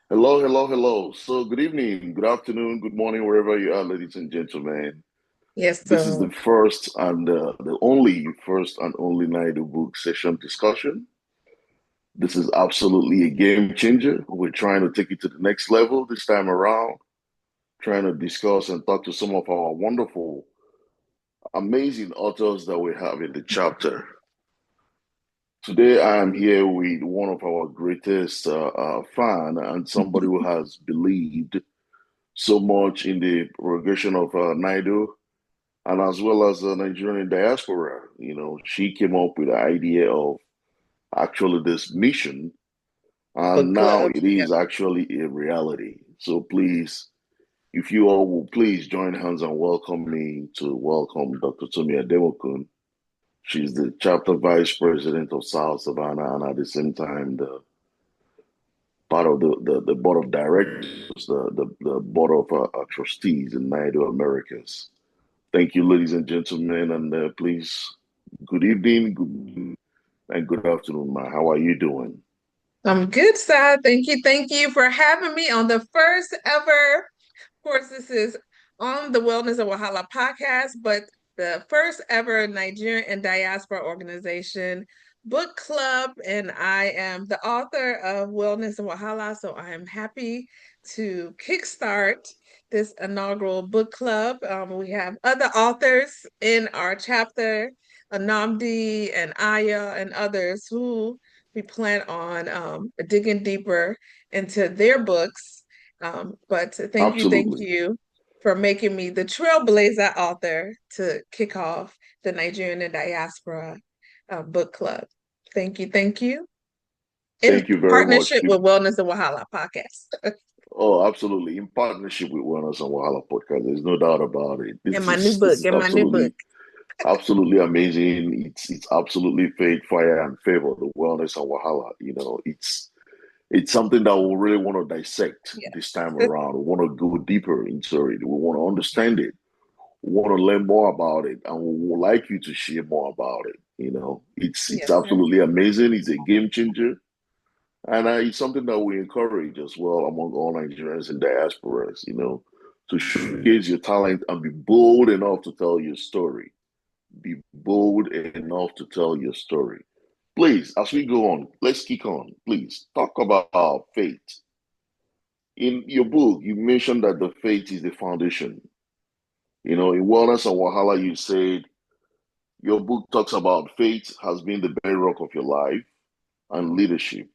Hello, hello, hello. So, good evening, good afternoon, good morning, wherever you are, ladies and gentlemen. Yes, This is so the first and only NIDO book session discussion. This is absolutely a game changer. We're trying to take it to the next level this time around, trying to discuss and talk to some of our wonderful, amazing authors that we have in the chapter. Today, I am here with one of our greatest fan and somebody who has believed so much in the progression of NIDO and as well as the Nigerian diaspora. She came up with the idea of actually this mission, and book now club. it Yeah. is actually a reality. So please, if you all will please join hands and welcome me to welcome Dr. Tomi Ademokun. She's the chapter vice president of South Savannah and at the same time the part of the board of directors, the board of trustees in NIDO Americas. Thank you, ladies and gentlemen, and please, good evening, and good afternoon, ma. How are you doing? I'm good, sir. Thank you. Thank you for having me on the first ever. Of course, this is on the Wellness Wahala podcast, but the first ever Nigerian and Diaspora organization book club. And I am the author of Wellness Wahala. So I am happy to kickstart this inaugural book club. We have other authors in our chapter, Anamdi and Aya and others who we plan on digging deeper into their books. But thank Absolutely. you for making me the Trailblazer author to kick off the Nigerian and Diaspora book club. Thank you. In Thank you very much. partnership with Wellness and Wahala podcast. Oh, absolutely. In partnership with Wellness and Wahala podcast, there's no doubt about it. In This my new is this book, is in my new book. absolutely amazing. It's absolutely faith, fire, and favor. The Wellness and Wahala. It's something that we really want to dissect this time Yes. around. We want to go deeper into it. We want to understand it. We want to learn more about it, and we would like you to share more about it. It's Yes, sir. absolutely amazing. It's a game changer, and it's something that we encourage as well among all Nigerians and diasporas. To showcase your talent and be bold enough to tell your story. Be bold enough to tell your story. Please, as we go on, let's kick on. Please talk about faith. In your book, you mentioned that the faith is the foundation. In Wellness and Wahala, you said your book talks about faith has been the bedrock of your life and leadership.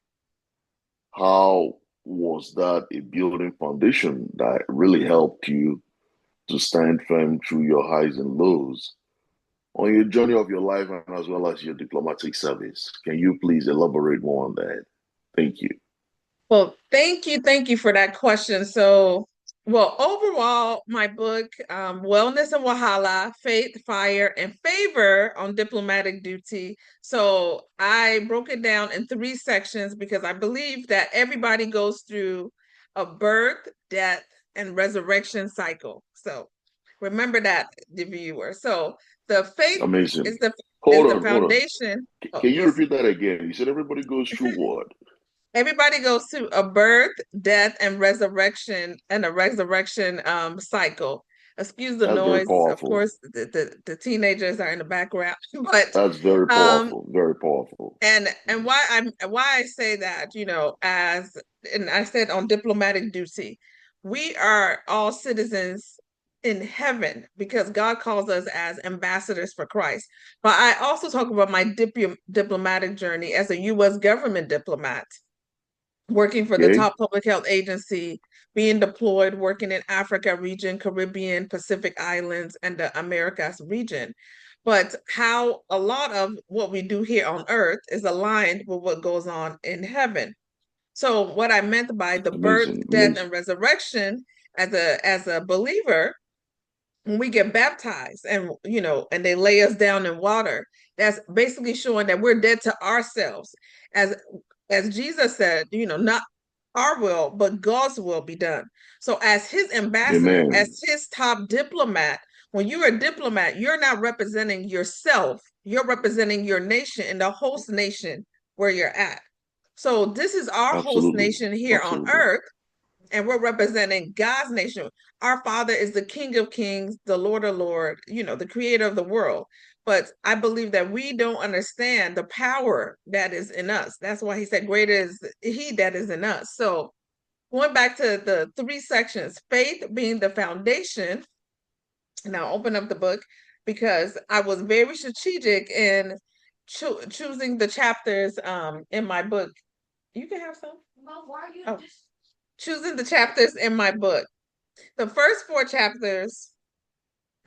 How was that a building foundation that really helped you to stand firm through your highs and lows on your journey of your life and as well as your diplomatic service? Can you please elaborate more on that? Thank you. Well, thank you for that question. So, well, overall, my book, Wellness and Wahala, Faith, Fire, and Favor on Diplomatic Duty. So I broke it down in three sections because I believe that everybody goes through a birth, death, and resurrection cycle. So remember that, the viewer. So the faith Amazing. is the Hold is the on, hold on. foundation. Oh, Can you yes. repeat that again? You said everybody goes through what? Everybody goes to a birth, death, and resurrection, and a resurrection cycle. Excuse the That's very noise. Of powerful. course, the teenagers are in the background, but That's very um, powerful. Very powerful. and why I say that, as and I said on diplomatic duty, we are all citizens in heaven because God calls us as ambassadors for Christ. But I also talk about my diplomatic journey as a U.S. government diplomat working for the Okay? top public health agency, being deployed, working in Africa region, Caribbean, Pacific Islands, and the Americas region. But how a lot of what we do here on earth is aligned with what goes on in heaven. So what I meant by the birth, Amazing. death, Amazing. and resurrection as a believer, when we get baptized and they lay us down in water, that's basically showing that we're dead to ourselves. As as Jesus said, not our will, but God's will be done. So as his ambassador, as Amen. his top diplomat, when you're a diplomat, you're not representing yourself, you're representing your nation and the host nation where you're at. So this is our host Absolutely. nation here on Absolutely. earth. and we're representing God's nation. Our Father is the King of Kings, the Lord of Lords, the creator of the world. But I believe that we don't understand the power that is in us. That's why he said, greater is he that is in us. So going back to the 3 sections, faith being the foundation. Now open up the book because I was very strategic in choosing the chapters in my book. You can have some. Well, why are you just choosing the chapters in my book? The first 4 chapters,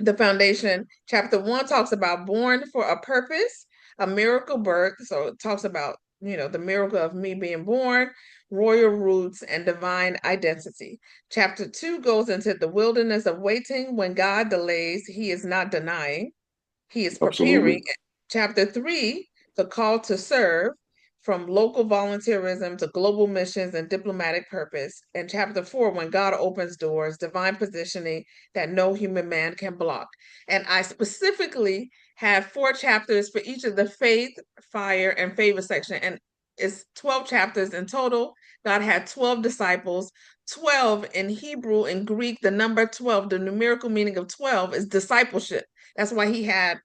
the foundation, chapter 1 talks about born for a purpose, a miracle birth. So it talks about, the miracle of me being born, royal roots, and divine identity. Chapter 2 goes into the wilderness of waiting. When God delays, he is not denying, he is preparing. Absolutely. Chapter 3, the call to serve, from local volunteerism to global missions and diplomatic purpose. And chapter 4, when God opens doors, divine positioning that no human man can block. And I specifically have 4 chapters for each of the faith, fire, and favor section. And it's 12 chapters in total. God had 12 disciples. 12 in Hebrew and Greek, the number 12, the numerical meaning of 12 is discipleship. That's why he had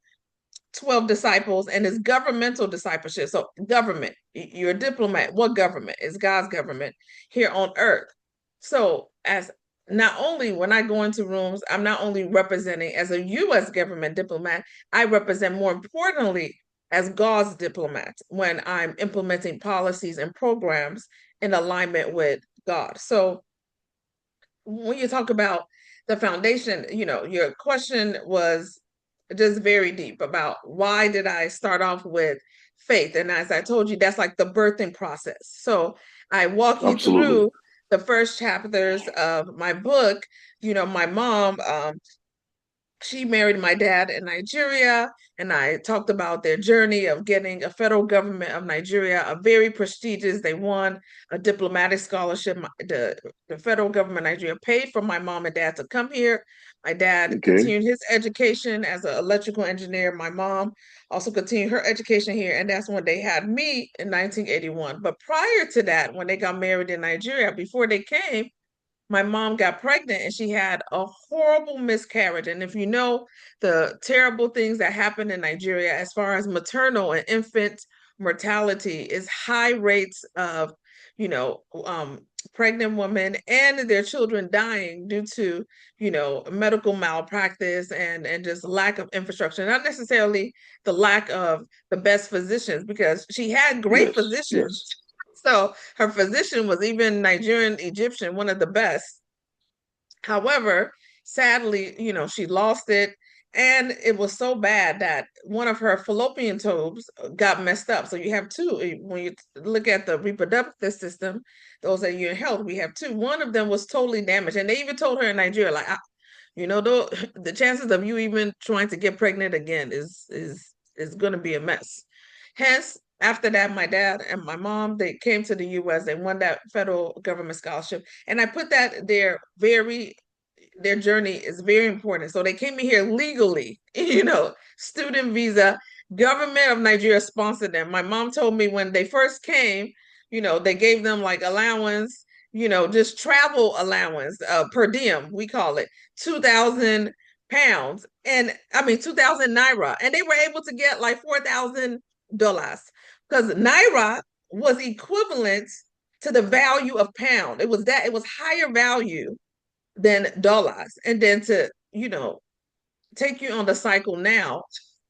12 disciples, and it's governmental discipleship. So government, you're a diplomat. What government? Is God's government here on earth. So as not only when I go into rooms, I'm not only representing as a U.S. government diplomat, I represent more importantly as God's diplomat when I'm implementing policies and programs in alignment with God. So when you talk about the foundation, your question was just very deep about why did I start off with faith? And as I told you, that's like the birthing process. So I walk you Absolutely. through the first chapters of my book. My mom, she married my dad in Nigeria, and I talked about their journey of getting a federal government of Nigeria, a very prestigious, they won a diplomatic scholarship. The federal government of Nigeria paid for my mom and dad to come here. My dad Okay. continued his education as an electrical engineer. My mom also continued her education here, and that's when they had me in 1981. But prior to that, when they got married in Nigeria, before they came, my mom got pregnant and she had a horrible miscarriage. And if you know the terrible things that happen in Nigeria as far as maternal and infant mortality is high rates of, pregnant women and their children dying due to, medical malpractice and just lack of infrastructure, not necessarily the lack of the best physicians, because she had great Yes. physicians. Yes. So her physician was even Nigerian Egyptian, one of the best. However, sadly, she lost it. And it was so bad that one of her fallopian tubes got messed up. So you have 2. When you look at the reproductive system, those that you're in health, we have 2. One of them was totally damaged. And they even told her in Nigeria, like, the chances of you even trying to get pregnant again is going to be a mess. Hence, after that, my dad and my mom, they came to the U.S. They won that federal government scholarship, and I put that their journey is very important. So they came here legally, student visa, government of Nigeria sponsored them. My mom told me when they first came, they gave them like allowance, just travel allowance, per diem, we call it, 2,000 pounds. And I mean, 2,000 Naira. And they were able to get like $4,000 because Naira was equivalent to the value of pound. It was higher value than dollars. And then to, take you on the cycle now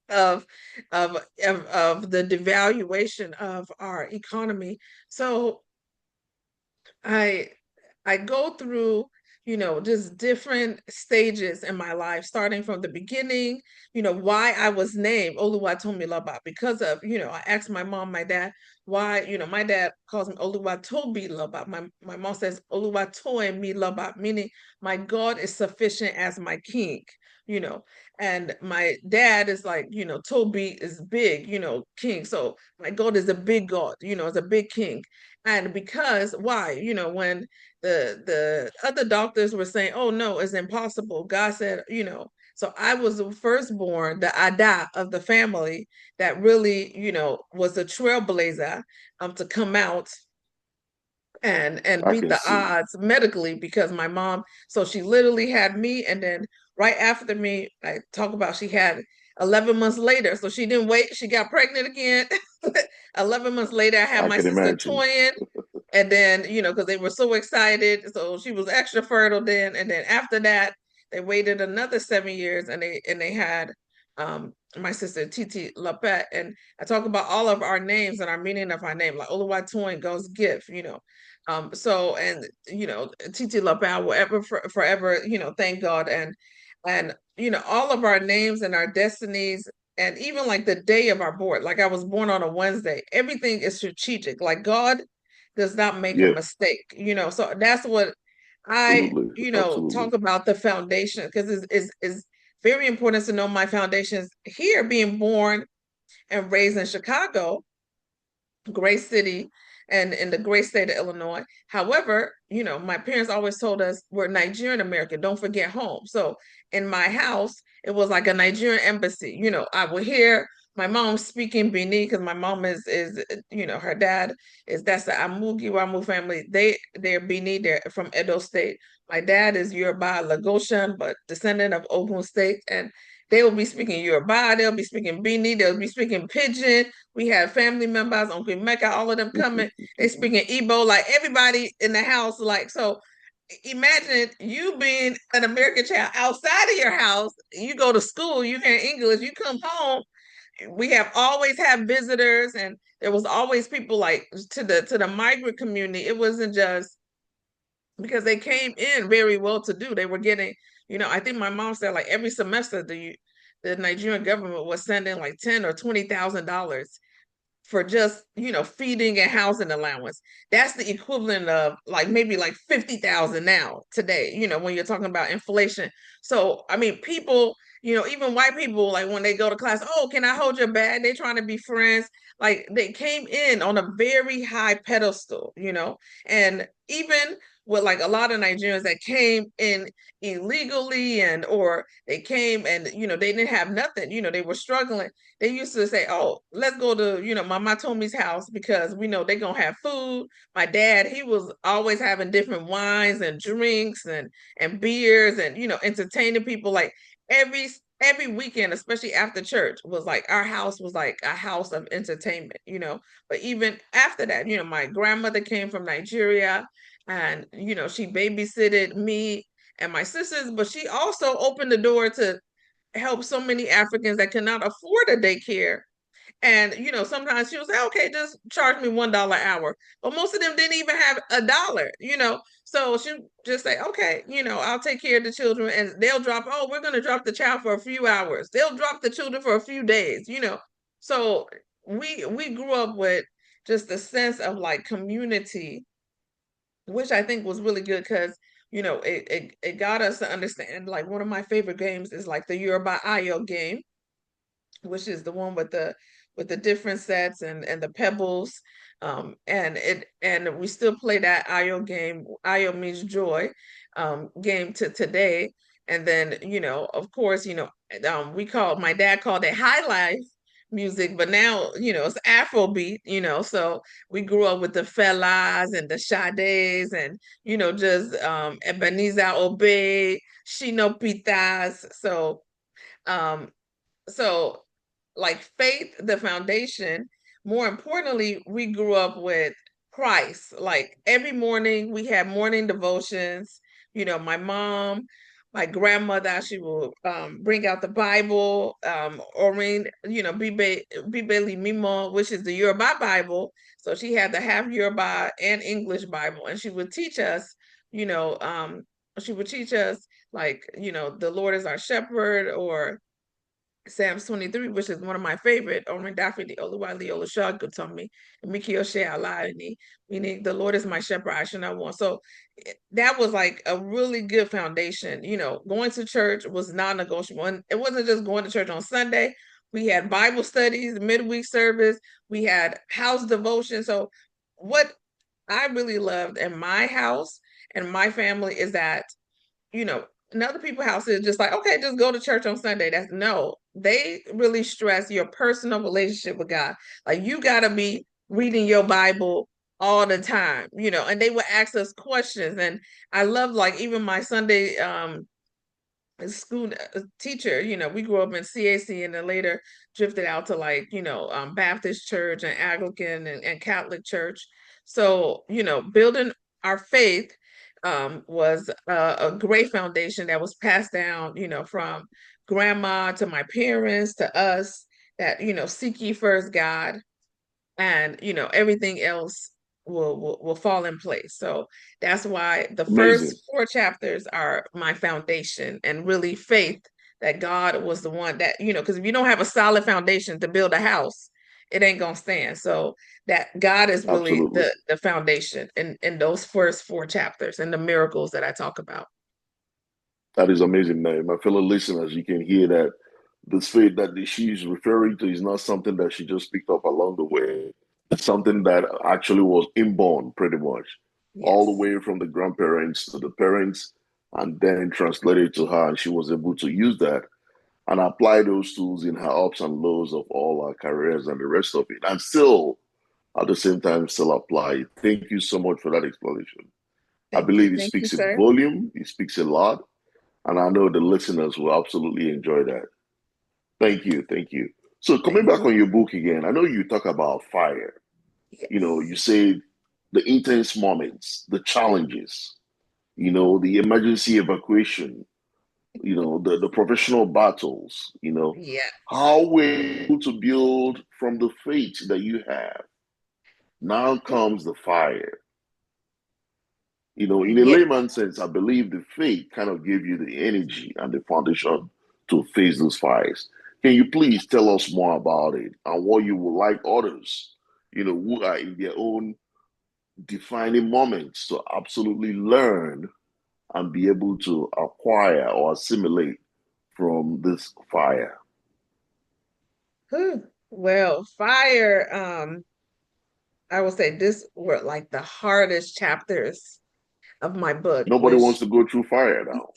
of the devaluation of our economy. So I go through, just different stages in my life, starting from the beginning, why I was named Oluwatomiloba, because of, I asked my mom, my dad, why, my dad calls me Oluwatobiloba. My mom says Oluwatoemiloba, meaning my God is sufficient as my king, and my dad is like, Toby is big, king. So my God is a big God, is a big king. And because why, when the other doctors were saying, oh no, it's impossible, God said, so I was the firstborn, the Ada of the family that really, was a trailblazer, to come out and I beat can the see. odds medically, because my mom, so she literally had me, and then right after me, I talk about she had 11 months later. So she didn't wait, she got pregnant again. 11 months later, I had I my can sister imagine. twin. And then, because they were so excited. So she was extra fertile then. And then after that, they waited another 7 years, and they had my sister Titi Lapet. And I talk about all of our names and our meaning of our name, like Oluwatoyin, God's gift. So, and Titi Lapet will ever forever, thank God. And all of our names and our destinies, and even like the day of our birth, like I was born on a Wednesday, everything is strategic. Like God does not make a Yeah, mistake, so that's what I, absolutely. Absolutely. talk about the foundation, because it's very important to know my foundations here, being born and raised in Chicago, great city, and in the great state of Illinois. However, my parents always told us we're Nigerian American, don't forget home. So in my house, it was like a Nigerian embassy. I would hear my mom speaking Bini, because my mom is her dad that's the Amugiwamu family. They're Bini, they're from Edo State. My dad is Yoruba Lagosian, but descendant of Ogun State. And they will be speaking Yoruba, they'll be speaking Bini, they'll be speaking Pidgin. We have family members, Uncle Mecca, all of them coming. They speaking Igbo, like everybody in the house. Like, so imagine you being an American child outside of your house. You go to school, you hear English, you come home. We have always had visitors, and there was always people like to the migrant community. It wasn't just because they came in very well to do. They were getting, I think my mom said like every semester the Nigerian government was sending like $10,000 or $20,000 for just feeding and housing allowance. That's the equivalent of like maybe like 50,000 now today, when you're talking about inflation. So I mean, people, even white people, like when they go to class, oh, can I hold your bag? They trying to be friends. Like they came in on a very high pedestal, and even with like a lot of Nigerians that came in illegally, and or they came and they didn't have nothing, they were struggling. They used to say, oh, let's go to, Mama Tomi's house, because we know they're going to have food. My dad, he was always having different wines and drinks and beers, and, entertaining people like every weekend, especially after church, was like our house was like a house of entertainment. But even after that, my grandmother came from Nigeria, and, she babysitted me and my sisters, but she also opened the door to help so many Africans that cannot afford a daycare. And sometimes she'll say, okay, just charge me $1 an hour. But most of them didn't even have a dollar. So she'll just say, okay, I'll take care of the children, and they'll drop, oh, we're gonna drop the child for a few hours. They'll drop the children for a few days. So we grew up with just a sense of like community, which I think was really good, because it got us to understand. Like one of my favorite games is like the Yoruba Ayo game, which is the one with the different sets and the pebbles. And we still play that Ayo game. Ayo means joy, game to today. And then, of course, my dad called it high life music, but now, it's Afrobeat, so we grew up with the Fellas and the Sades, and, just Ebenezer Obey, Shino Pitas. Um, so like faith, the foundation. More importantly, we grew up with Christ. Like every morning we had morning devotions. My mom, my grandmother, she will bring out the Bible, or read, Bibeli Mimo, which is the Yoruba Bible. So she had the half Yoruba and English Bible, and you know, um, she would teach us like, the Lord is our shepherd, or Psalms 23, which is one of my favorite. Orin Daffy, Oluwale Olushagu Tomi, Mikio Alani, meaning the Lord is my shepherd, I should not want. So that was like a really good foundation. Going to church was non-negotiable. And it wasn't just going to church on Sunday. We had Bible studies, midweek service, we had house devotion. So what I really loved in my house and my family is that, in other people's houses, just like, okay, just go to church on Sunday. That's no, they really stress your personal relationship with God. Like you got to be reading your Bible all the time, and they would ask us questions. And I love, like, even my Sunday school teacher, we grew up in CAC and then later drifted out to, like, Baptist church and Anglican and Catholic church. So, building our faith was a great foundation that was passed down, from grandma to my parents to us, that, seek ye first God, and everything else will fall in place. So that's why the Amazing. first 4 chapters are my foundation, and really faith that God was the one that, because if you don't have a solid foundation to build a house, it ain't gonna stand. So that God is really Absolutely. the foundation in those first 4 chapters, and the miracles that I talk about. That is amazing, man. My fellow listeners, you can hear that this faith that she's referring to is not something that she just picked up along the way. It's something that actually was inborn, pretty much, all the Yes. way from the grandparents to the parents, and then translated to her. And she was able to use that and apply those tools in her ups and lows of all her careers and the rest of it. And still, at the same time, still apply it. Thank you so much for that explanation. I believe it Thank you, speaks a sir. volume, it speaks a lot. And I know the listeners will absolutely enjoy that. Thank you. Thank you. So coming Thank back you. on your book again, I know you talk about fire. You Yes. say the intense moments, the challenges, the emergency evacuation, the professional battles, Yeah. how we're able to build from the faith that you have. Now comes the fire. In a Yeah. layman's sense, I believe the faith kind of gave you the energy and the foundation to face those fires. Can you please tell us more about it and what you would like others, who are in their own defining moments to absolutely learn and be able to acquire or assimilate from this fire? Whew. Well, fire, I will say this were like the hardest chapters of my book, Nobody wants which to go through fire now.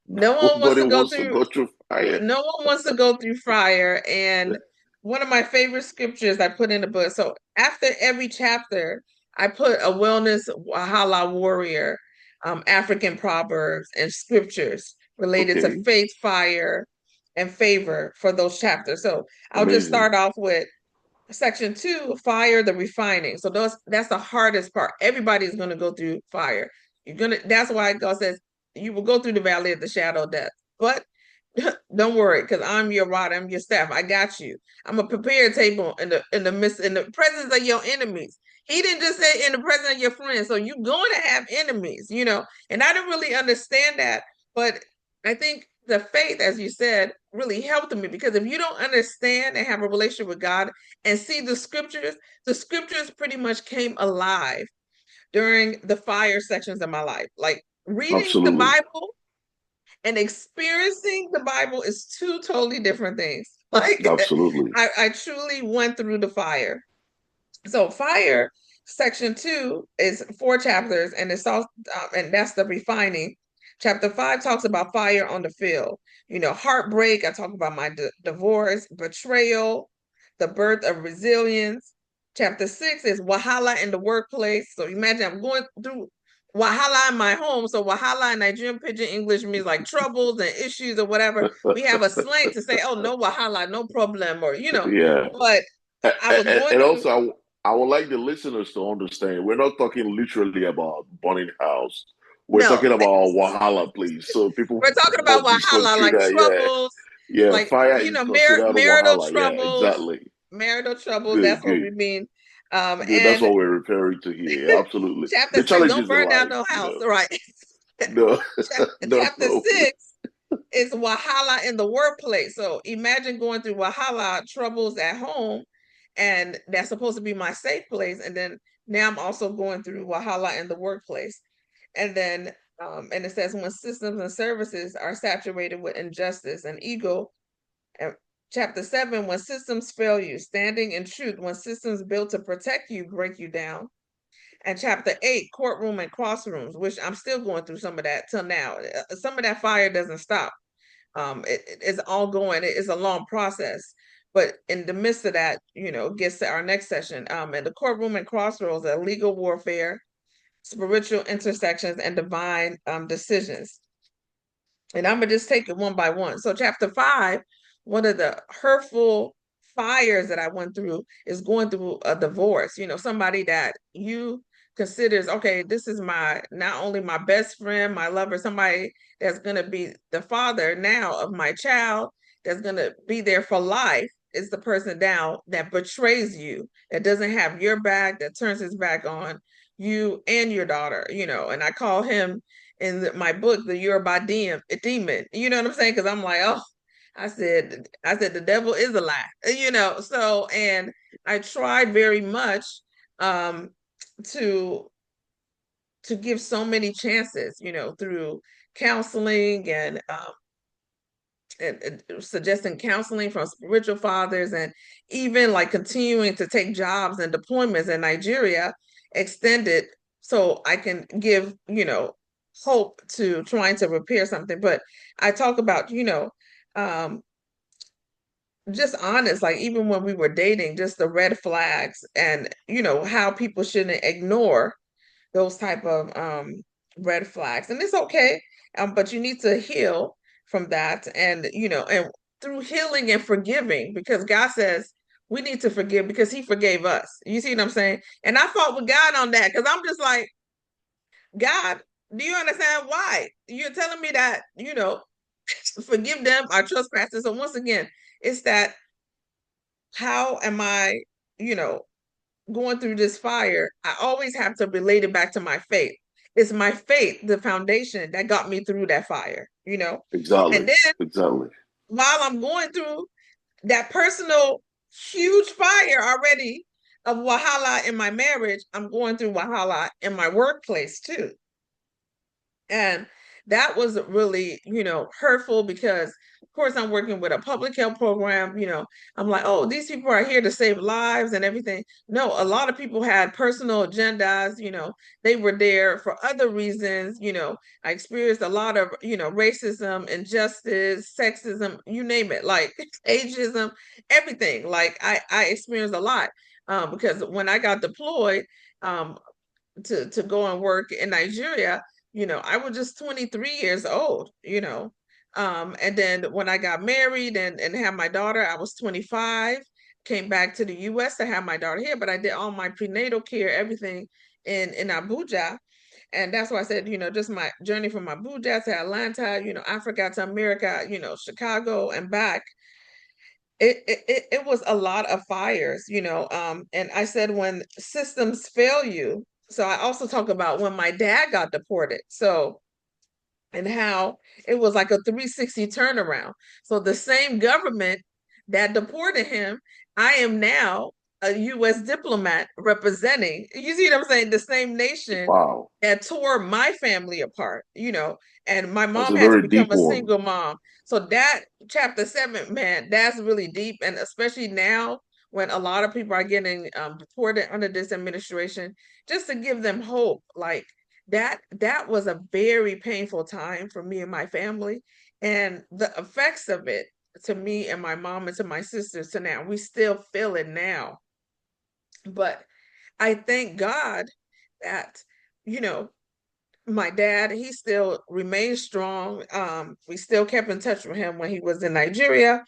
no one wants Nobody to go wants to through. go through fire. No one wants to go through fire. And one of my favorite scriptures I put in the book. So after every chapter, I put a wellness Wahala warrior, African proverbs and scriptures related to Okay, faith, fire, and favor for those chapters. So I'll just amazing. start off with section 2, fire, the refining. So that's the hardest part. Everybody's going to go through fire. That's why God says you will go through the valley of the shadow of death. But don't worry, because I'm your rod, I'm your staff. I got you. I'm a prepared table in the presence of your enemies. He didn't just say in the presence of your friends. So you're going to have enemies, And I didn't really understand that, but I think the faith, as you said, really helped me, because if you don't understand and have a relationship with God and see the scriptures pretty much came alive during the fire sections of my life. Like, reading the Absolutely. Bible and experiencing the Bible is two totally different things. Like, Absolutely. I truly went through the fire. So fire section 2 is 4 chapters, and it's all and that's the refining. Chapter 5 talks about fire on the field. Heartbreak. I talk about my divorce, betrayal, the birth of resilience. Chapter 6 is Wahala in the workplace. So imagine I'm going through Wahala in my home. So Wahala in Nigerian Pidgin English means like troubles and issues or whatever. We have a slang to say, oh, no Wahala, no problem, or, Yeah. but I was going And through. also, I would like the listeners to understand we're not talking literally about burning house. We're No, talking about Wahala, please. So people we're talking about must be Wahala, like considered. Yeah. troubles, Yeah. like, Fire is considered marital Wahala. Yeah, troubles, exactly. marital troubles. Good, That's what good, we mean. good. That's And what we're referring to here. Yeah, absolutely. chapter The 6, don't challenges in burn down life, no house, right? No, no, Chapter no. 6 is Wahala in the workplace. So imagine going through Wahala troubles at home, and that's supposed to be my safe place. And then now I'm also going through Wahala in the workplace. And then, and it says, when systems and services are saturated with injustice and ego. And chapter 7, when systems fail you, standing in truth, when systems built to protect you break you down. And chapter 8, courtroom and crossrooms, which I'm still going through some of that till now. Some of that fire doesn't stop. It's ongoing. It's a long process. But in the midst of that, gets to our next session. In the courtroom and crossroads of legal warfare, spiritual intersections, and divine decisions. And I'm gonna just take it one by one. So chapter 5, one of the hurtful fires that I went through is going through a divorce. Somebody that you considers, okay, this is not only my best friend, my lover, somebody that's gonna be the father now of my child, that's gonna be there for life, is the person now that betrays you, that doesn't have your back, that turns his back on you and your daughter, and I call him in my book the Yoruba demon. You know what I'm saying? Because I'm like, oh, I said the devil is a lie. So, and I tried very much um to give so many chances, through counseling and suggesting counseling from spiritual fathers, and even like continuing to take jobs and deployments in Nigeria extended, so I can give hope to trying to repair something. But I talk about um just honest, like even when we were dating, just the red flags, and how people shouldn't ignore those type of red flags. And it's okay, but you need to heal from that, and and through healing and forgiving, because God says we need to forgive because he forgave us. You see what I'm saying? And I fought with God on that, because I'm just like, God, do you understand why you're telling me that, forgive them our trespasses? So once again, it's that, how am I, you know going through this fire? I always have to relate it back to my faith. It's my faith, the foundation that got me through that fire. Exactly. And then Exactly. while I'm going through that personal huge fire already of Wahala in my marriage, I'm going through Wahala in my workplace too. And that was really, hurtful, because of course I'm working with a public health program. I'm like, oh, these people are here to save lives and everything. No, a lot of people had personal agendas. They were there for other reasons. I experienced a lot of, racism, injustice, sexism, you name it, like ageism, everything. Like I experienced a lot, because when I got deployed, to go and work in Nigeria, I was just 23 years old. And then when I got married and had my daughter, I was 25, came back to the US to have my daughter here, but I did all my prenatal care, everything in Abuja. And that's why I said, just my journey from Abuja to Atlanta, Africa to America, Chicago and back. It was a lot of fires, and I said, when systems fail you. So I also talk about when my dad got deported. So, and how it was like a 360 turnaround. So the same government that deported him, I am now a US diplomat representing, you see what I'm saying? The same nation Wow. that tore my family apart, and my That's mom a had to very become deep a one. single mom. So that chapter 7, man, that's really deep. And especially now when a lot of people are getting deported under this administration, just to give them hope, like that was a very painful time for me and my family, and the effects of it to me and my mom and to my sisters, to now we still feel it now. But I thank God that, you know my dad, he still remained strong. We still kept in touch with him when he was in Nigeria,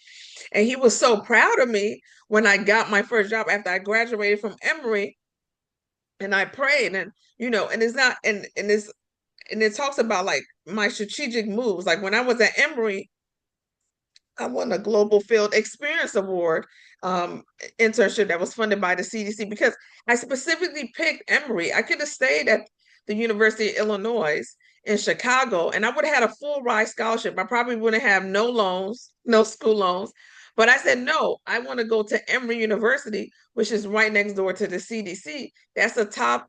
and he was so proud of me when I got my first job after I graduated from Emory. And I prayed, and and it's not, and it talks about like my strategic moves. Like when I was at Emory, I won a Global Field Experience Award internship that was funded by the CDC, because I specifically picked Emory. I could have stayed at the University of Illinois in Chicago, and I would have had a full ride scholarship. I probably wouldn't have no loans, no school loans. But I said, no, I want to go to Emory University, which is right next door to the CDC. That's the top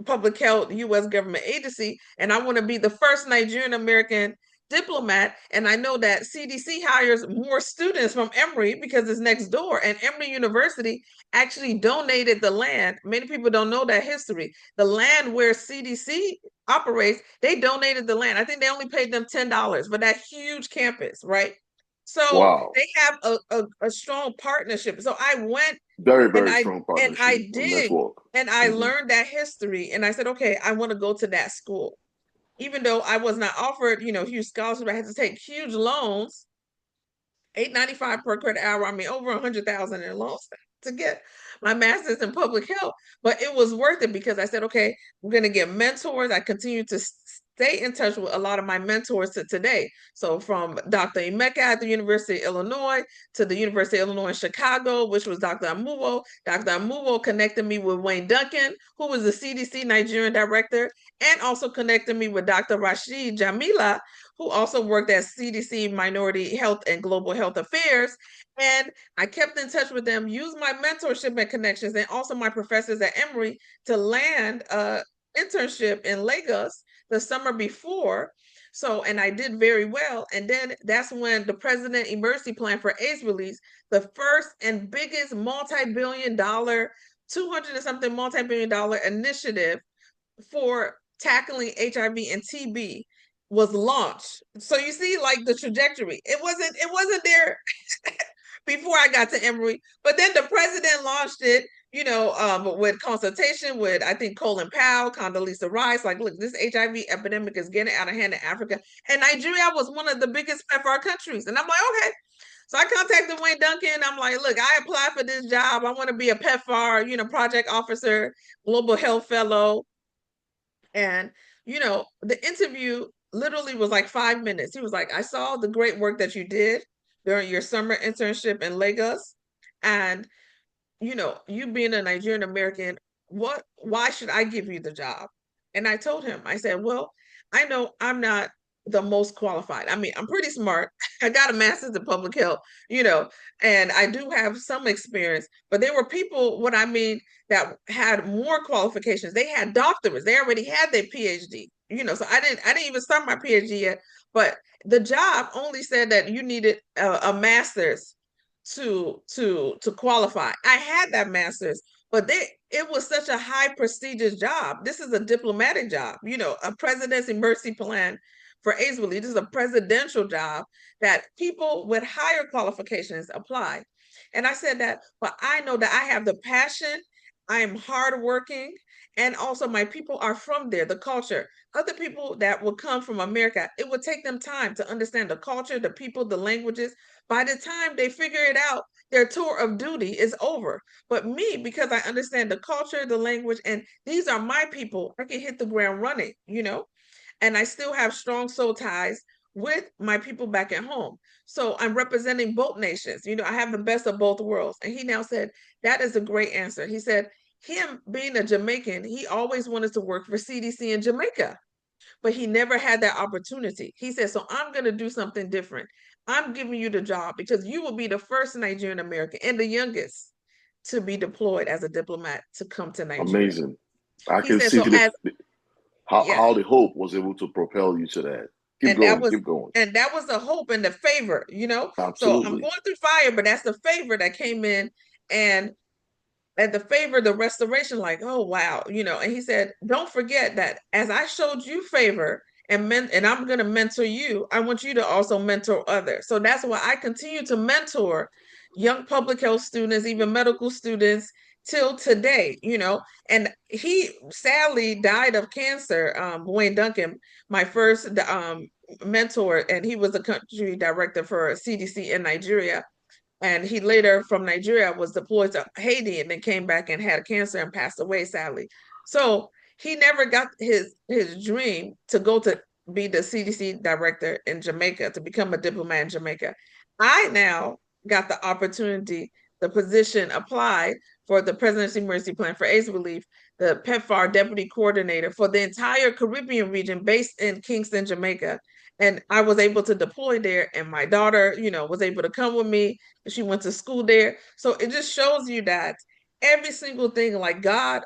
public health U.S. government agency, and I want to be the first Nigerian American diplomat. And I know that CDC hires more students from Emory because it's next door. And Emory University actually donated the land. Many people don't know that history. The land where CDC operates, they donated the land. I think they only paid them $10 for that huge campus, right? So Wow. they have a strong partnership. So I went Very, and very I strong and partnership I and dig network. and I Hmm. learned that history. And I said, okay, I want to go to that school. Even though I was not offered, huge scholarship, I had to take huge loans, 895 per credit hour. I mean, over 100,000 in loans to get my master's in public health. But it was worth it because I said, okay, we're going to get mentors. I continue to stay in touch with a lot of my mentors to today. So from Dr. Emeka at the University of Illinois to the University of Illinois in Chicago, which was Dr. Amuwo. Dr. Amuwo connected me with Wayne Duncan, who was the CDC Nigerian director, and also connected me with Dr. Rashid Jamila, who also worked at CDC Minority Health and Global Health Affairs. And I kept in touch with them, used my mentorship and connections, and also my professors at Emory to land a internship in Lagos the summer before. So, and I did very well. And then that's when the President Emergency Plan for AIDS release, the first and biggest multi-billion dollar, 200 and something multi-billion dollar initiative for tackling HIV and TB was launched. So you see, like the trajectory, it wasn't there before I got to Emory, but then the president launched it, with consultation with, I think, Colin Powell, Condoleezza Rice, like, look, this HIV epidemic is getting out of hand in Africa. And Nigeria was one of the biggest PEPFAR countries. And I'm like, okay. So I contacted Wayne Duncan. I'm like, look, I applied for this job. I want to be a PEPFAR, project officer, global health fellow. And, the interview literally was like 5 minutes. He was like, I saw the great work that you did during your summer internship in Lagos. And, you being a Nigerian American, why should I give you the job? And I told him, I said, well, I know I'm not the most qualified. I mean, I'm pretty smart. I got a master's in public health, and I do have some experience, but there were people, what I mean, that had more qualifications. They had doctorates. They already had their PhD. So I didn't even start my PhD yet. But the job only said that you needed a master's to qualify. I had that master's, but it was such a high prestigious job. This is a diplomatic job. A president's emergency plan for AIDS relief. This is a presidential job that people with higher qualifications apply. And I said that, but I know that I have the passion, I am hardworking, and also my people are from there, the culture. Other people that will come from America, it would take them time to understand the culture, the people, the languages. By the time they figure it out, their tour of duty is over. But me, because I understand the culture, the language, and these are my people, I can hit the ground running. And I still have strong soul ties with my people back at home. So I'm representing both nations. I have the best of both worlds. And he now said, that is a great answer. He said, him being a Jamaican, he always wanted to work for CDC in Jamaica, but he never had that opportunity. He said, so I'm going to do something different. I'm giving you the job because you will be the first Nigerian American and the youngest to be deployed as a diplomat to come to Nigeria. Amazing. I He can said, see so as, yeah, how the hope was able to propel you to that. Keep and that going, was keep going. and that was the hope and the favor. So I'm Absolutely. going through fire, but that's the favor that came in. And the favor, the restoration, like, oh wow. And he said, don't forget that as I showed you favor and I'm going to mentor you, I want you to also mentor others. So that's why I continue to mentor young public health students, even medical students, till today. And he sadly died of cancer. Wayne Duncan, my first mentor, and he was a country director for CDC in Nigeria. And he later from Nigeria was deployed to Haiti and then came back and had cancer and passed away, sadly. So he never got his dream to go to be the CDC director in Jamaica, to become a diplomat in Jamaica. I now got the opportunity, the position applied for the President's Emergency Plan for AIDS Relief, the PEPFAR deputy coordinator for the entire Caribbean region based in Kingston, Jamaica. And I was able to deploy there, and my daughter, was able to come with me. She went to school there. So it just shows you that every single thing, like God,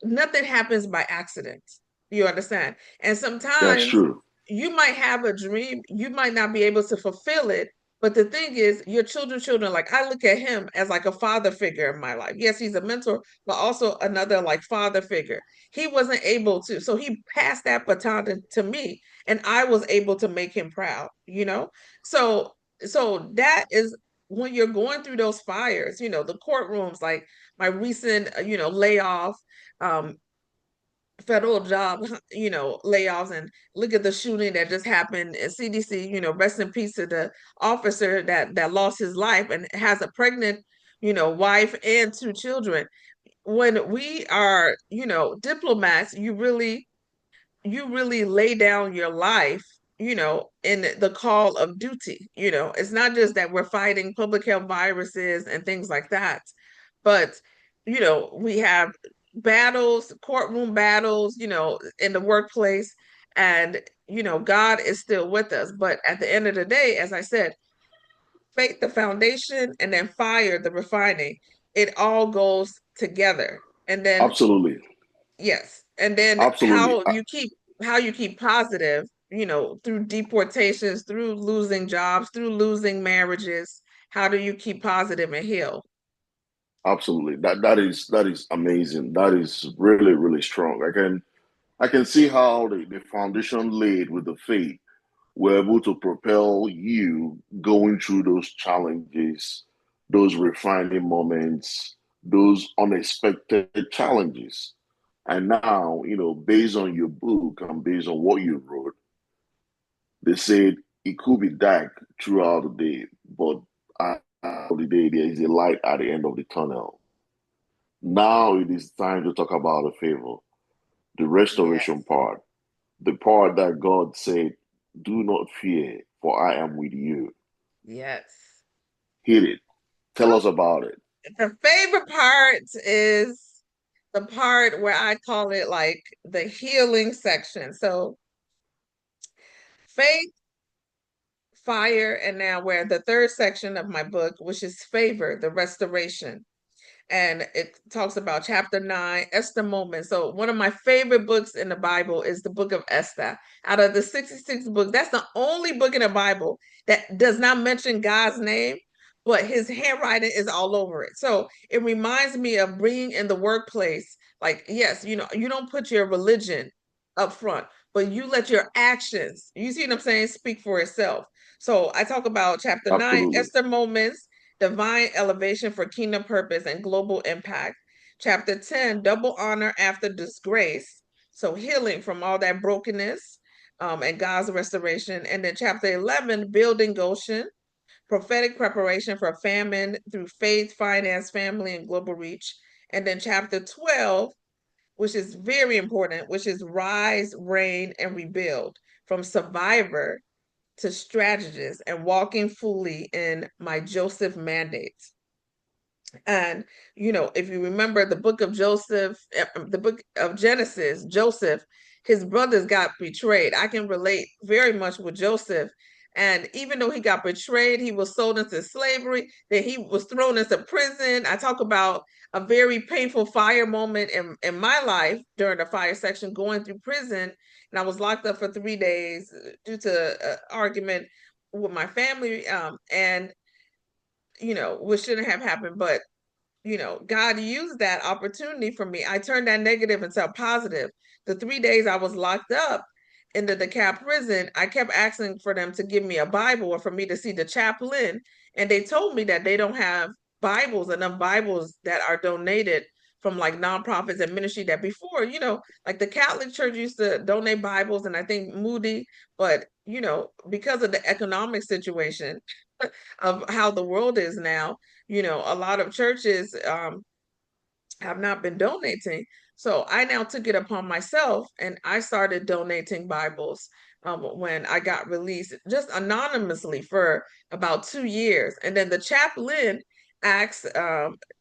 nothing happens by accident. You understand? And That's sometimes true. you might have a dream, you might not be able to fulfill it. But the thing is, your children, like I look at him as like a father figure in my life. Yes, he's a mentor, but also another like father figure. He wasn't able to, so he passed that baton to me, and I was able to make him proud. So so that is when you're going through those fires, the courtrooms, like my recent, layoff, um, federal job, layoffs, and look at the shooting that just happened at CDC, rest in peace to the officer that lost his life and has a pregnant, wife and two children. When we are, diplomats, you really lay down your life, in the call of duty. It's not just that we're fighting public health viruses and things like that, but, we have battles, courtroom battles, in the workplace, and, God is still with us. But at the end of the day, as I said, faith, the foundation, and then fire, the refining, it all goes together. And then Absolutely. yes. And then Absolutely. how you keep positive, through deportations, through losing jobs, through losing marriages. How do you keep positive and heal? Absolutely. That is amazing. That is really, really strong. I can see how the foundation laid with the faith were able to propel you going through those challenges, those refining moments, those unexpected challenges. And now, based on your book and based on what you wrote, they said it could be dark throughout the day, but at the end of the day, there is a light at the end of the tunnel. Now it is time to talk about the favor, the Yes. restoration part, the part that God said, "Do not fear, for I am with you." Yes. Hit it. Tell So us about it. the favorite part is the part where I call it like the healing section. So faith, fire, and now where the third section of my book, which is favor, the restoration. And it talks about chapter 9, Esther moment. So one of my favorite books in the Bible is the book of Esther. Out of the 66 books, that's the only book in the Bible that does not mention God's name, but his handwriting is all over it. So it reminds me of being in the workplace. Like, yes, you don't put your religion up front, but you let your actions, you see what I'm saying, speak for itself. So I talk about chapter 9, Absolutely. Esther moments, divine elevation for kingdom purpose and global impact. Chapter 10, double honor after disgrace. So healing from all that brokenness, and God's restoration. And then chapter 11, building Goshen, prophetic preparation for famine through faith, finance, family, and global reach. And then chapter 12, which is very important, which is rise, reign, and rebuild, from survivor to strategist and walking fully in my Joseph mandate. And, if you remember the book of Joseph, the book of Genesis, Joseph, his brothers got betrayed. I can relate very much with Joseph. And even though he got betrayed, he was sold into slavery, then he was thrown into prison. I talk about a very painful fire moment in my life during the fire section, going through prison. And I was locked up for 3 days due to an argument with my family. And, which shouldn't have happened, but God used that opportunity for me. I turned that negative into a positive. The 3 days I was locked up in the DeKalb prison, I kept asking for them to give me a Bible or for me to see the chaplain. And they told me that they don't have enough Bibles that are donated from like nonprofits and ministry that before, like the Catholic Church used to donate Bibles and I think Moody, but, because of the economic situation of how the world is now, a lot of churches have not been donating. So I now took it upon myself and I started donating Bibles when I got released, just anonymously for about 2 years. And then the chaplain asked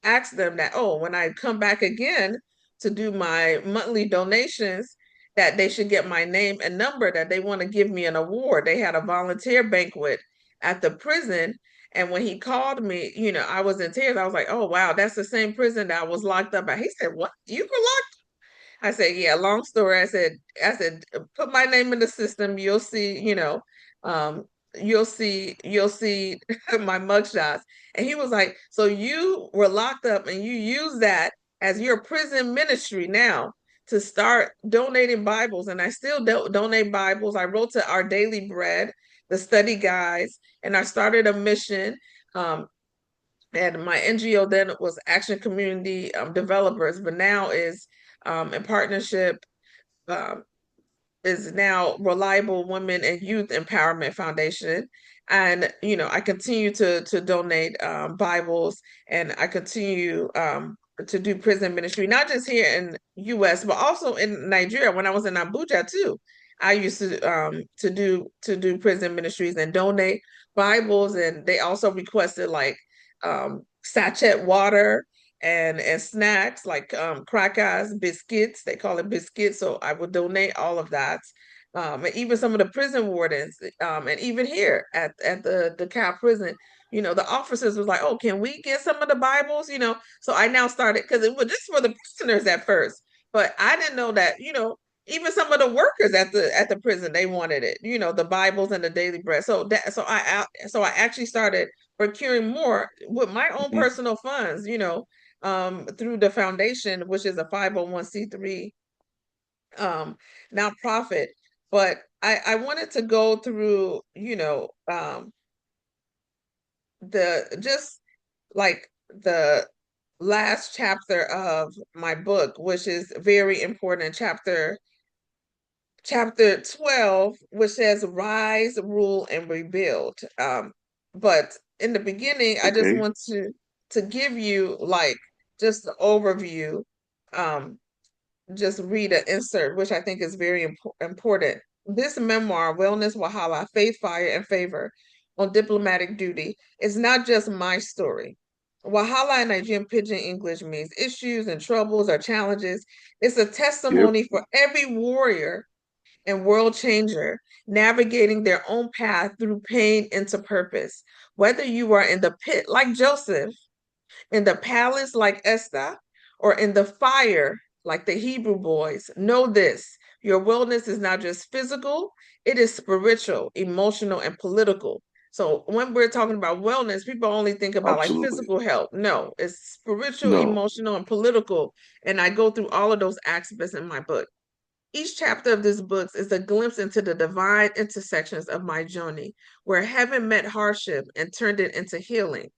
asked them that, oh, when I come back again to do my monthly donations, that they should get my name and number, that they want to give me an award. They had a volunteer banquet at the prison, and when he called me, I was in tears. I was like, oh, wow, that's the same prison that I was locked up at. He said, what? You were locked? I said, yeah, long story. I said, put my name in the system. You'll see, um, you'll see my mugshots. And he was like, so you were locked up and you use that as your prison ministry now to start donating Bibles. And I still donate Bibles. I wrote to Our Daily Bread the study guides, and I started a mission. And my NGO then was Action Community Developers, but now is in partnership um, is now Reliable Women and Youth Empowerment Foundation. And I continue to donate Bibles, and I continue to do prison ministry, not just here in US, but also in Nigeria. When I was in Abuja too, I used to do prison ministries and donate Bibles, and they also requested like sachet water and snacks like crackers, biscuits. They call it biscuits. So I would donate all of that. And even some of the prison wardens, and even here at the Cal prison, the officers was like, "Oh, can we get some of the Bibles?" So I now started, because it was just for the prisoners at first, but I didn't know that, even some of the workers at the prison, they wanted it, the Bibles and the daily bread. So I actually started procuring more with my own Mm-hmm. personal funds, through the foundation, which is a 501c3 nonprofit. But I wanted to go through, the just like the last chapter of my book, which is very important, chapter 12, which says rise, rule, and rebuild. But in the beginning, I just Okay. want to give you like just the overview. Just read an insert, which I think is very important. This memoir, Wellness Wahala, Faith, Fire, and Favor on Diplomatic Duty, is not just my story. Wahala in Nigerian Pidgin English means issues and troubles or challenges. It's a Yep. testimony for every warrior and world changer navigating their own path through pain into purpose. Whether you are in the pit like Joseph, in the palace like Esther, or in the fire like the Hebrew boys, know this: your wellness is not just physical, it is spiritual, emotional, and political. So when we're talking about wellness, people only think about like Absolutely. physical health. No, it's spiritual, No. emotional, and political. And I go through all of those aspects in my book. Each chapter of this book is a glimpse into the divine intersections of my journey, where heaven met hardship and turned it into healing.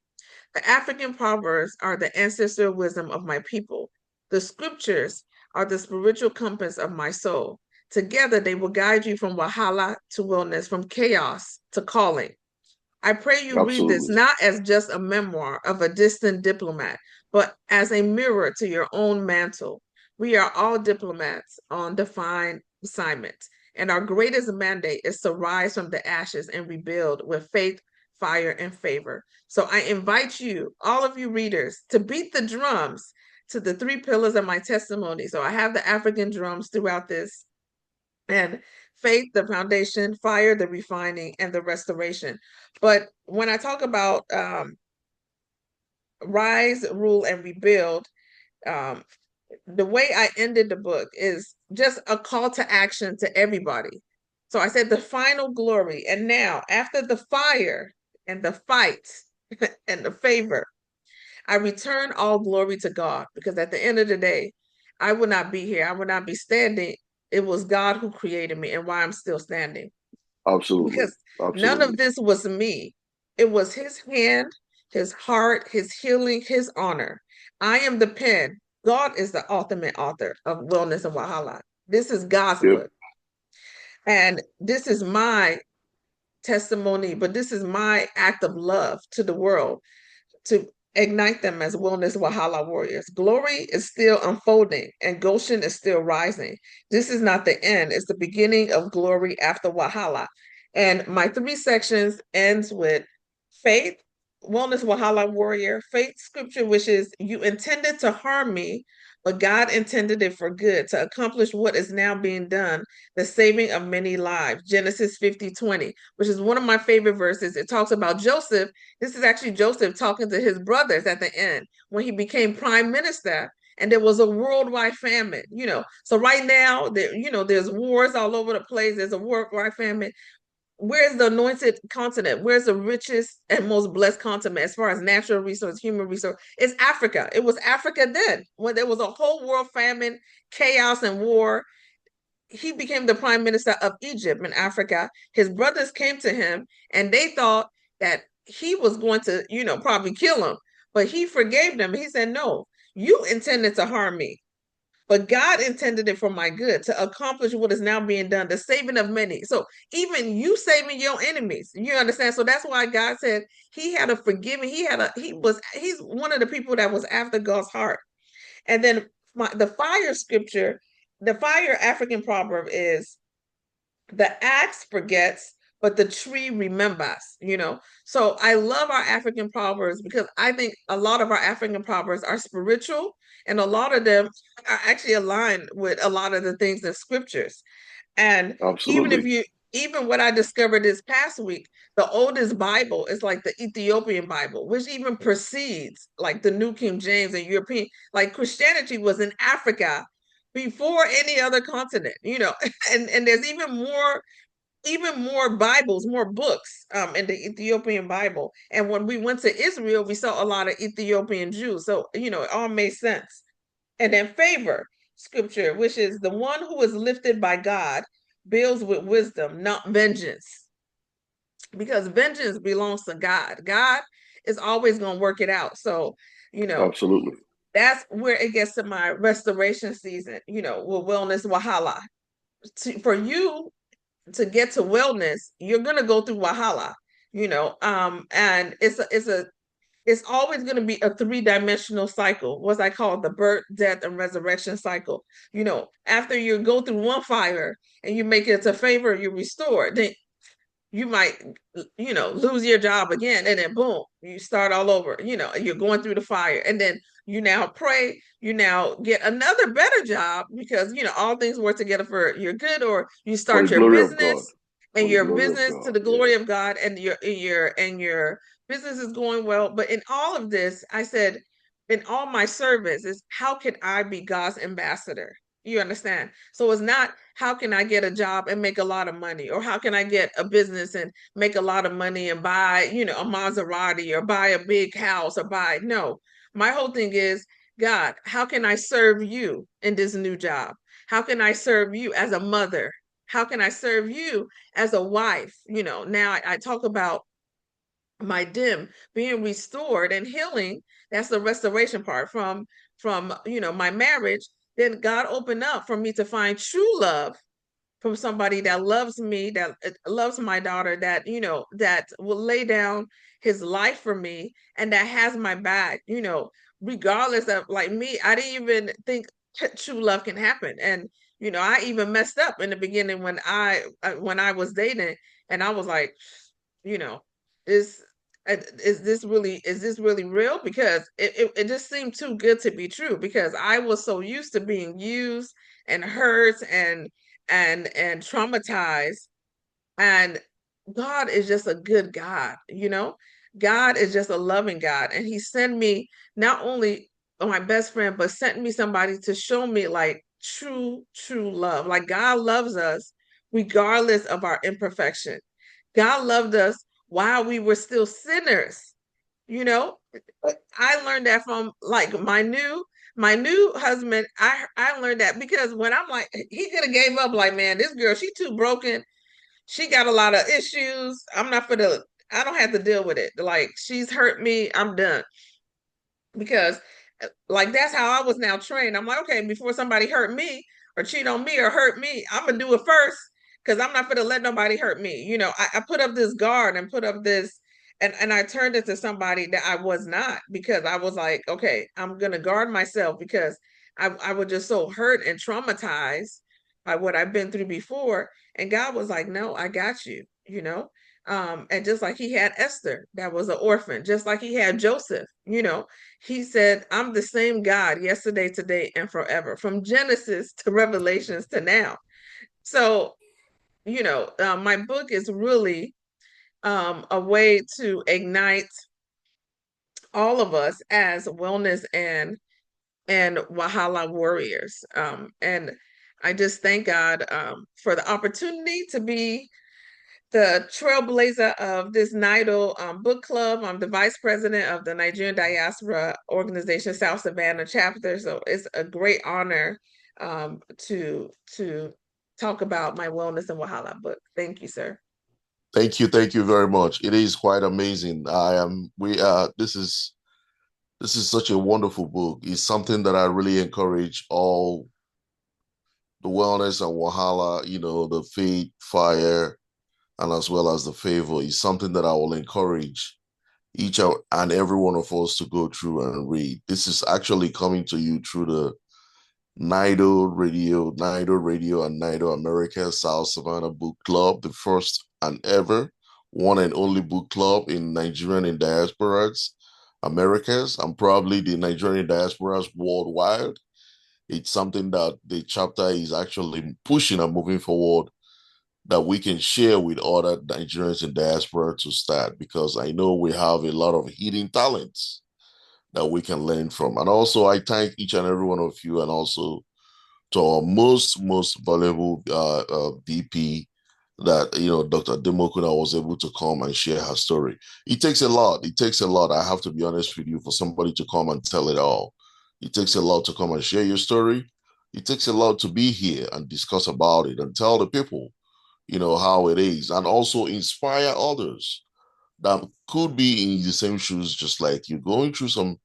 The African proverbs are the ancestral wisdom of my people. The scriptures are the spiritual compass of my soul. Together, they will guide you from wahala to wellness, from chaos to calling. I pray you read this Absolutely. not as just a memoir of a distant diplomat, but as a mirror to your own mantle. We are all diplomats on defined assignments, and our greatest mandate is to rise from the ashes and rebuild with faith, fire, and favor. So I invite you, all of you readers, to beat the drums to the three pillars of my testimony. So I have the African drums throughout this, and faith, the foundation; fire, the refining, and the restoration. But when I talk about rise, rule, and rebuild, um, the way I ended the book is just a call to action to everybody. So I said the final glory. And now, after the fire and the fight and the favor, I return all glory to God, because at the end of the day, I would not be here. I would not be standing. It was God who created me, and why I'm still standing. Absolutely. Because none of Absolutely. this was me. It was his hand, his heart, his healing, his honor. I am the pen. God is the ultimate author of Wellness and Wahala. This is God's Yep. book. And this is my testimony, but this is my act of love to the world, to ignite them as Wellness Wahala warriors. Glory is still unfolding and Goshen is still rising. This is not the end, it's the beginning of glory after Wahala. And my three sections ends with faith, Wellness Wahala warrior, faith scripture, which is you intended to harm me, but God intended it for good to accomplish what is now being done, the saving of many lives. Genesis 50:20, which is one of my favorite verses. It talks about Joseph. This is actually Joseph talking to his brothers at the end when he became prime minister, and there was a worldwide famine. So right now there's wars all over the place. There's a worldwide famine. Where's the anointed continent? Where's the richest and most blessed continent as far as natural resource, human resource? It's Africa. It was Africa then when there was a whole world famine, chaos, and war. he became the prime minister of Egypt in Africa. His brothers came to him and they thought that he was going to, probably kill him, but he forgave them. He said, no, you intended to harm me, but God intended it for my good to accomplish what is now being done, the saving of many. So even you saving your enemies, you understand? So that's why God said he had a forgiving, he's one of the people that was after God's heart. And then the fire scripture, the fire African proverb is the axe forgets, but the tree remembers. So I love our African proverbs because I think a lot of our African proverbs are spiritual and a lot of them are actually aligned with a lot of the things in scriptures. And Absolutely. even what I discovered this past week, the oldest Bible is like the Ethiopian Bible, which even precedes like the New King James and European. Like Christianity was in Africa before any other continent. And there's even more Bibles, more books in the Ethiopian Bible. And when we went to Israel, we saw a lot of Ethiopian Jews. So, it all made sense. And then favor scripture, which is the one who is lifted by God builds with wisdom, not vengeance, because vengeance belongs to God. God is always going to work it out. So, Absolutely. that's where it gets to my restoration season, with Wellness Wahala. For you to get to wellness, you're going to go through Wahala, and it's always going to be a three-dimensional cycle, what I call the birth, death, and resurrection cycle. After you go through one fire and you make it to favor, you restore, then you might, lose your job again, and then boom, you start all over. You're going through the fire, and then you now pray, you now get another better job because all things work together for your good, or you For the start your glory of God. business, and For the your glory of business to God. the Yeah. glory of God, and your business is going well. But in all of this, I said, in all my service is how can I be God's ambassador? You understand? So it's not how can I get a job and make a lot of money, or how can I get a business and make a lot of money and buy, a Maserati or buy a big house or buy. No, my whole thing is, God, how can I serve you in this new job? How can I serve you as a mother? How can I serve you as a wife? Now I talk about my dim being restored and healing. That's the restoration part from my marriage. Then God opened up for me to find true love from somebody that loves me, that loves my daughter, that will lay down his life for me, and that has my back, regardless of, like me, I didn't even think true love can happen. And I even messed up in the beginning when I was dating, and I was like, you know is is this really real, because it just seemed too good to be true, because I was so used to being used and hurt and traumatized. And God is just a good God. God is just a loving God, and he sent me not only my best friend, but sent me somebody to show me like true love. Like God loves us regardless of our imperfection. God loved us while we were still sinners. You know, I learned that from like my new husband. I learned that because when I'm like, he could have gave up. Like, man, this girl, she too broken. She got a lot of issues. I'm not for the. I don't have to deal with it. Like, she's hurt me. I'm done. Because like that's how I was now trained. I'm like, okay, before somebody hurt me or cheat on me or hurt me, I'm gonna do it first, because I'm not gonna let nobody hurt me. I put up this guard and put up this, and I turned into somebody that I was not, because I was like, okay, I'm gonna guard myself, because I was just so hurt and traumatized by what I've been through before. And God was like, no, I got you. And just like he had Esther, that was an orphan, just like he had Joseph. He said, I'm the same God yesterday, today, and forever, from Genesis to Revelations to now. So, my book is really a way to ignite all of us as wellness and Wahala warriors. And I just thank God for the opportunity to be the trailblazer of this NIDO book club. I'm the vice president of the Nigerian Diaspora organization, South Savannah chapter. So it's a great honor to talk about my Wellness and Wahala book. Thank you, sir. Thank you very much. It is quite amazing. This is such a wonderful book. It's something that I really encourage all the wellness and wahala, the faith, fire, and as well as the favor is something that I will encourage and every one of us to go through and read. This is actually coming to you through the NIDO Radio, and NIDO America South Savannah Book Club, the first and ever one and only book club in Nigerian and diasporas, Americas, and probably the Nigerian diasporas worldwide. It's something that the chapter is actually pushing and moving forward that we can share with other Nigerians in diaspora to start, because I know we have a lot of hidden talents that we can learn from. And also, I thank each and every one of you, and also to our most valuable VP, that Dr. Ademokun was able to come and share her story. It takes a lot. It takes a lot. I have to be honest with you, for somebody to come and tell it all. It takes a lot to come and share your story. It takes a lot to be here and discuss about it and tell the people, how it is, and also inspire others that could be in the same shoes, just like you, going through some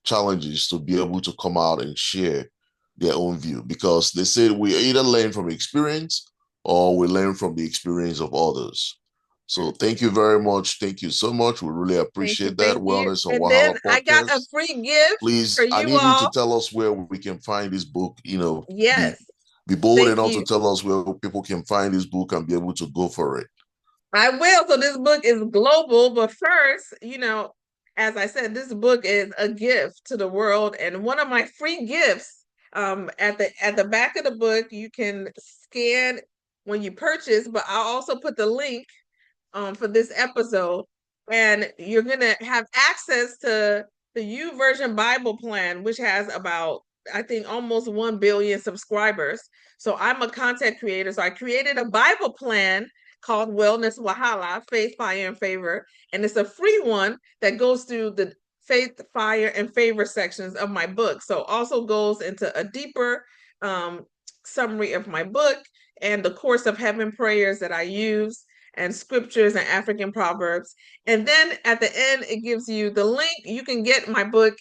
challenges, to be able to come out and share their own view, because they say we either learn from experience or we learn from the experience of others. So thank you very much. Thank you so much. We really Thank you, appreciate that. thank you. Wellness and And then Wahala I got a podcast. free gift for Please, I you need you to all. tell us where we can find this book. Be Yes, be bold thank enough to you. tell us where people can find this book and be able to go for it. I will. So this book is global, but first, as I said, this book is a gift to the world. And one of my free gifts, at the back of the book, you can scan when you purchase, but I'll also put the link for this episode, and you're gonna have access to the YouVersion Bible plan, which has about, I think, almost 1 billion subscribers. So I'm a content creator, so I created a Bible plan called Wellness Wahala, Faith, Fire, and Favor, and it's a free one that goes through the faith, fire, and favor sections of my book. So also goes into a deeper summary of my book and the course of heaven prayers that I use, and scriptures and African proverbs. And then at the end, it gives you the link. You can get my book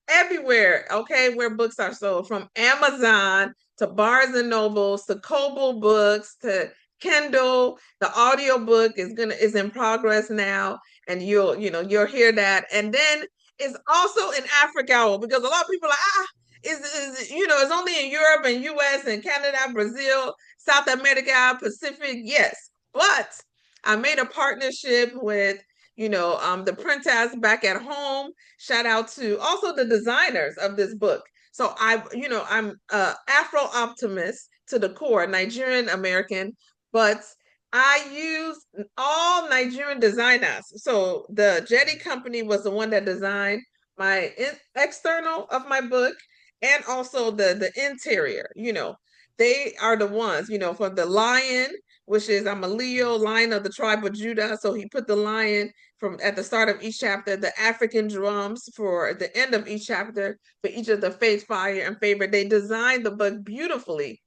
everywhere, okay, where books are sold, from Amazon to Barnes and Nobles to Kobo Books to Kindle. The audio book is in progress now, and you'll hear that. And then it's also in Africa, because a lot of people are like, it's only in Europe and US and Canada, Brazil, South America, Pacific. Yes, but I made a partnership with the printers back at home. Shout out to also the designers of this book. So I'm Afro optimist to the core, Nigerian American, but I use all Nigerian designers. So the Jetty Company was the one that designed my external of my book, and also the interior. They are the ones. For the lion, which is, I'm a Leo, lion of the tribe of Judah. So he put the lion from at the start of each chapter, the African drums for the end of each chapter, for each of the faith, fire, and favor. They designed the book beautifully.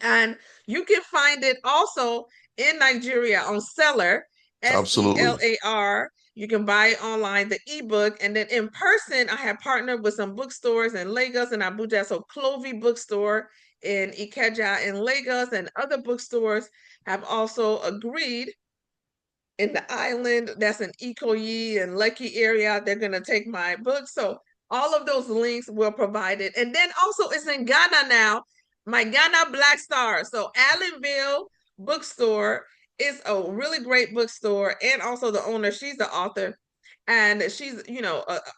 And you can find it also in Nigeria on Seller, Absolutely. Selar. You can buy it online, the ebook. And then in person, I have partnered with some bookstores in Lagos and Abuja. So Clovey Bookstore in Ikeja in Lagos, and other bookstores have also agreed in the island that's in Ikoyi and Lekki area. They're going to take my book. So all of those links will provide it. And then also it's in Ghana now, my Ghana Black Star. So Allenville Bookstore is a really great bookstore, and also the owner, she's the author. And she's,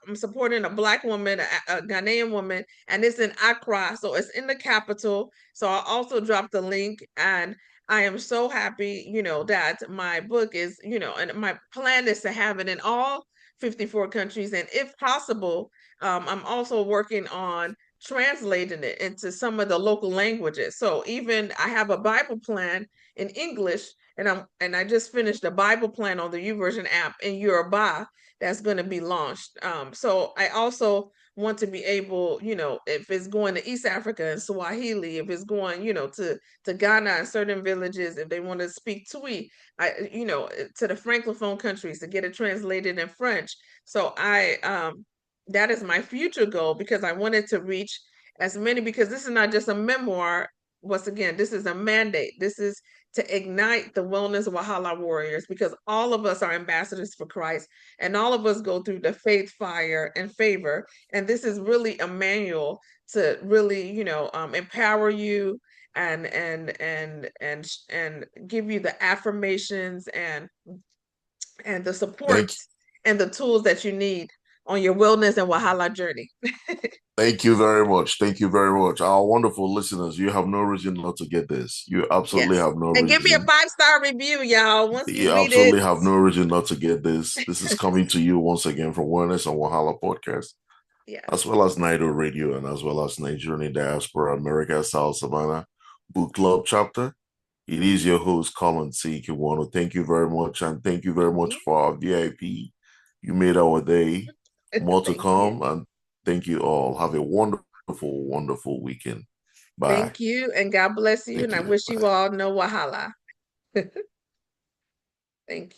I'm supporting a Black woman, a Ghanaian woman, and it's in Accra. So it's in the capital. So I also dropped the link, and I am so happy, that my book is, and my plan is to have it in all 54 countries. And if possible, I'm also working on translating it into some of the local languages. So even I have a Bible plan in English, and I just finished a Bible plan on the YouVersion app in Yoruba that's going to be launched. So I also want to be able, if it's going to East Africa and Swahili, if it's going, to Ghana and certain villages, if they want to speak Twi, to the Francophone countries to get it translated in French. So that is my future goal, because I wanted to reach as many, because this is not just a memoir. Once again, this is a mandate. This is to ignite the Wellness Wahala warriors, because all of us are ambassadors for Christ, and all of us go through the faith, fire, and favor. And this is really a manual to really, empower you and give you the affirmations and the support Thank and the tools that you need on your wellness and Wahala journey. Thank you very much. Thank you very much. Our wonderful listeners, you have no reason not to get this. You absolutely Yes. have no And give me a reason. 5-star review, y'all. Once you You read it. absolutely have no reason not to get this. This is coming to you once again from Wellness and Wahala podcast, as Yes. well as NIDO Radio, and as well as Nigerian Diaspora America South Savannah Book Club chapter. It is your host, Colin C. Ikegwuonu. Thank you very much, and thank you very much for our VIP. You made our day. More to Thank you. come, and thank you all. Have a wonderful, wonderful weekend. Bye. Thank you, and God bless you. Thank And I you. wish you Bye. all no Wahala. Thank you.